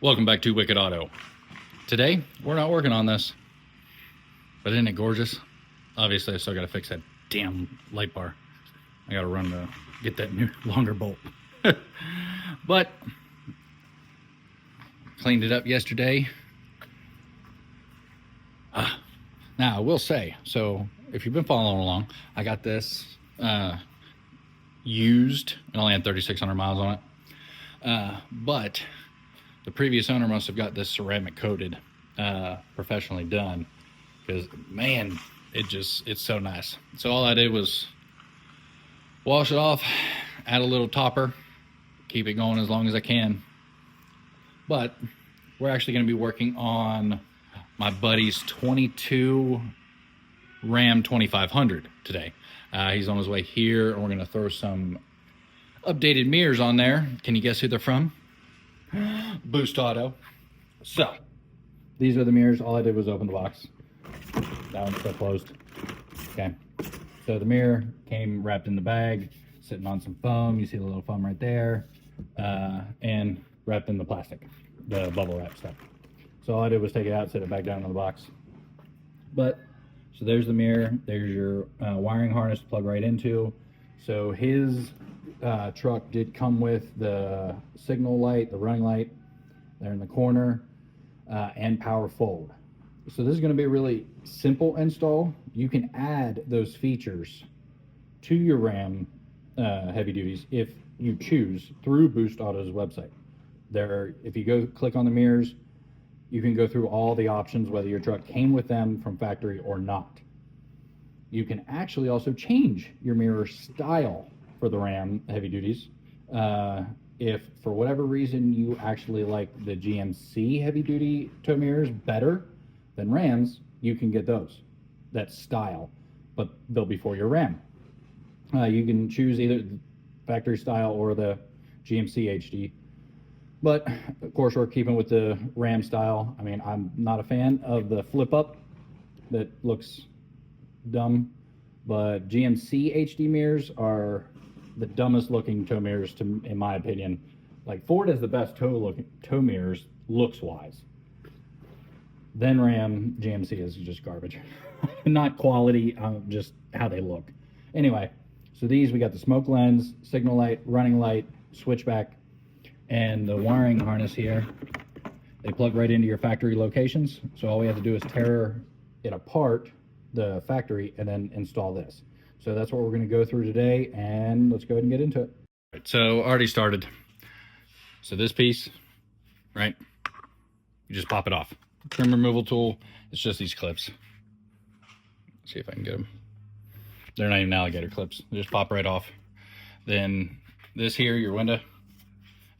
Welcome back to Wicked Auto. Today, we're not working on this, but isn't it gorgeous? Obviously, I still gotta fix that damn light bar. I gotta run to get that new longer bolt. But, cleaned it up yesterday. Now, I will say, so if you've been following along, I got this used. It only had 3,600 miles on it. But the previous owner must have got this ceramic coated, professionally done, because man, it's so nice. So all I did was wash it off, add a little topper, keep it going as long as I can. But we're actually going to be working on my buddy's 22 Ram 2500 today. He's on his way here, and we're going to throw some updated mirrors on there. Can you guess who they're from? Boost Auto. So these are the mirrors. All I did was open the box. That one's still closed. Okay, so the mirror came wrapped in the bag, sitting on some foam. You see the little foam right there, and wrapped in the plastic, the bubble wrap stuff. So all I did was take it out, set it back down in the box. But so there's the mirror, there's your wiring harness to plug right into. So his truck did come with the signal light, the running light there in the corner, and power fold. So this is going to be a really simple install. You can add those features to your Ram heavy duties if you choose through Boost Auto's website. There, if you go click on the mirrors, you can go through all the options, whether your truck came with them from factory or not. You can actually also change your mirror style for the Ram heavy duties. If for whatever reason you actually like the GMC heavy duty tow mirrors better than Rams, you can get those, that style, but they'll be for your Ram. You can choose either the factory style or the GMC HD. But of course, we're keeping with the Ram style. I mean, I'm not a fan of the flip up that looks dumb, but GMC HD mirrors are the dumbest looking tow mirrors in my opinion. Like Ford has the best tow mirrors looks wise. Then Ram GMC is just garbage. Not quality, just how they look. Anyway, so these, we got the smoke lens, signal light, running light, switchback, and the wiring harness here. They plug right into your factory locations. So all we have to do is tear it apart, the factory, and then install this. So that's what we're going to go through today, and let's go ahead and get into it. Right, so already started. So this piece, right, you just pop it off. Trim removal tool, it's just these clips. Let's see if I can get them. They're not even alligator clips. They just pop right off. Then this here, your window,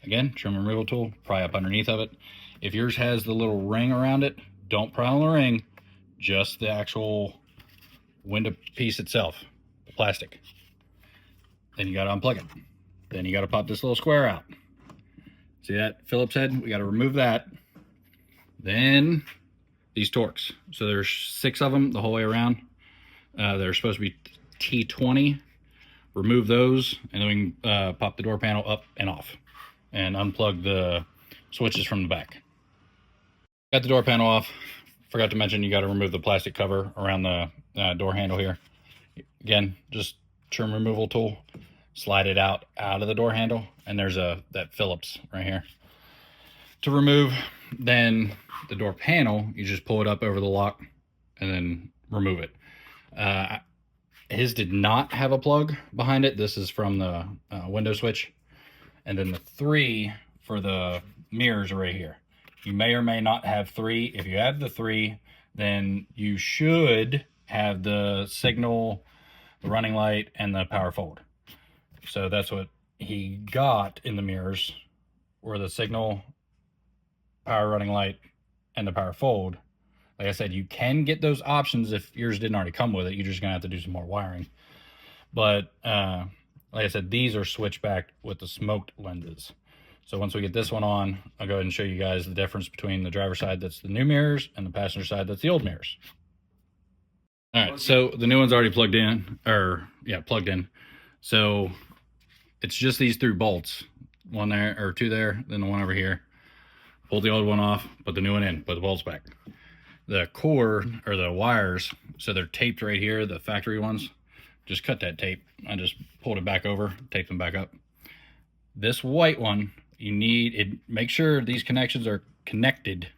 again, trim removal tool, pry up underneath of it. If yours has the little ring around it, don't pry on the ring, just the actual window piece itself, the plastic. Then you got to unplug it. Then you got to pop this little square out. See that Phillips head? We got to remove that. Then these Torx. So there's 6 of them the whole way around. They're supposed to be T20. Remove those, and then we can pop the door panel up and off and unplug the switches from the back. Got the door panel off. Forgot to mention you got to remove the plastic cover around the door handle here. Again, just trim removal tool, slide it out of the door handle, and there's that Phillips right here to remove. Then the door panel, you just pull it up over the lock and then remove it. His did not have a plug behind it. This is from the window switch. And then the 3 for the mirrors are right here. You may or may not have 3. If you have the 3, then you should have the signal, the running light, and the power fold. So that's what he got in the mirrors, were the signal, power running light, and the power fold. Like I said, you can get those options if yours didn't already come with it. You're just gonna have to do some more wiring. But like I said, these are switchback with the smoked lenses. So once we get this one on, I'll go ahead and show you guys the difference between the driver's side that's the new mirrors and the passenger side that's the old mirrors. All right, so the new one's already plugged in, plugged in. So it's just these 3 bolts, one there or 2 there, then the one over here. pull the old one off, put the new one in, put the bolts back. The cord, or the wires, so they're taped right here, the factory ones, just cut that tape. I just pulled it back over, taped them back up. This white one, you need it. Make sure these connections are connected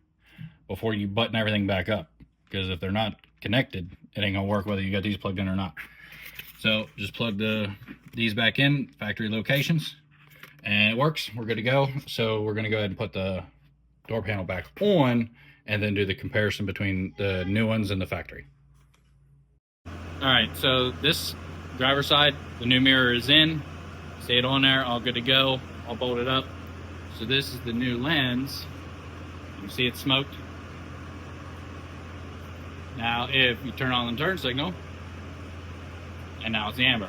before you button everything back up, because if they're not connected, it ain't gonna work whether you got these plugged in or not. So just plug these back in, factory locations, and it works. We're good to go. So we're gonna go ahead and put the door panel back on and then do the comparison between the new ones and the factory. All right, so this driver's side, the new mirror is in. Stay it on there, all good to go. I'll bolt it up. So this is the new lens. You can see it's smoked. Now, if you turn on the turn signal, and now it's the amber.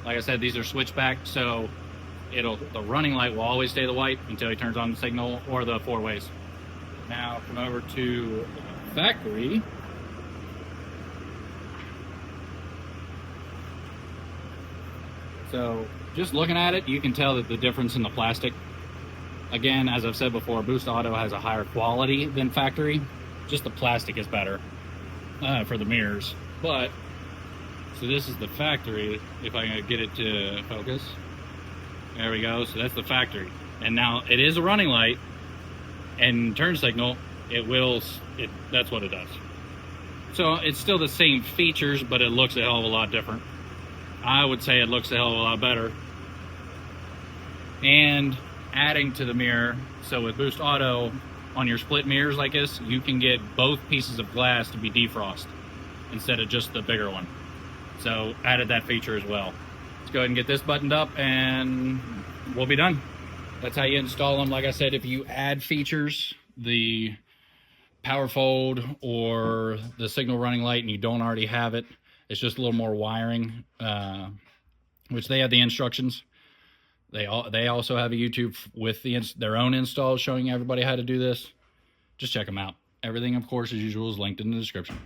Like I said, these are switchback, so the running light will always stay the white until he turns on the signal or the 4 ways. Now, come over to factory. So, just looking at it, you can tell that the difference in the plastic. Again, as I've said before, Boost Auto has a higher quality than factory. Just the plastic is better for the mirrors. But, so this is the factory, if I can get it to focus. There we go, so that's the factory. And now, it is a running light, and turn signal, that's what it does. So, it's still the same features, but it looks a hell of a lot different. I would say it looks a hell of a lot better. And adding to the mirror, so with Boost Auto, on your split mirrors like this, you can get both pieces of glass to be defrost instead of just the bigger one. So added that feature as well. Let's go ahead and get this buttoned up and we'll be done. That's how you install them. Like I said, if you add features, the power fold or the signal running light, and you don't already have it, it's just a little more wiring, which they have the instructions. They also have a YouTube with their own installs showing everybody how to do this. Just check them out. Everything, of course, as usual, is linked in the description.